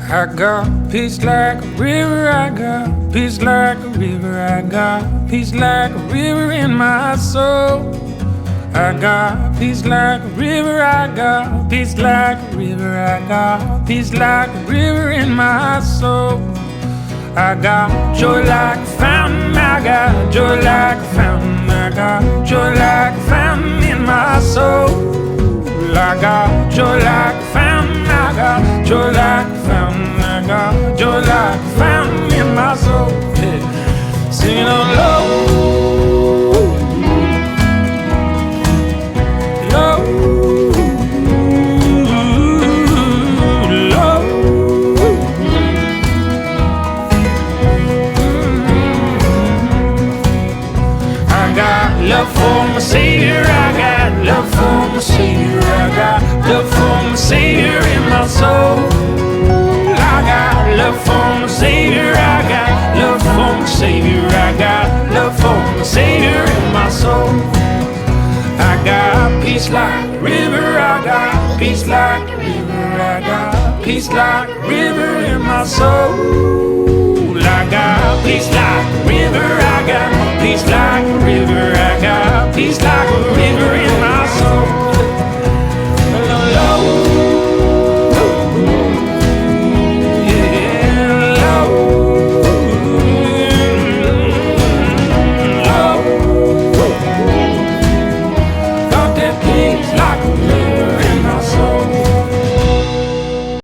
I got peace like a river, I got peace like a river, I got peace like a river in my soul. I got peace like a river, I got peace like a river, I got peace like a river in my soul. I got joy like a fountain, I got joy like a fountain, I got joy like a fountain in my soul. I got joy like a fountain, I got joy like a fountain, I got joy like a fountain in my soul. Yeah. Singing on low, low, low. I got love for my Savior, I got love for my Savior, I got love for my Savior in my soul. I got love for my Savior, I got love for my Savior, I got love for my Savior in my soul. I got peace like a river, I got peace like a river, I got peace like a river in my soul. I got peace like a river, I got peace like a river, I got peace like a river in my soul.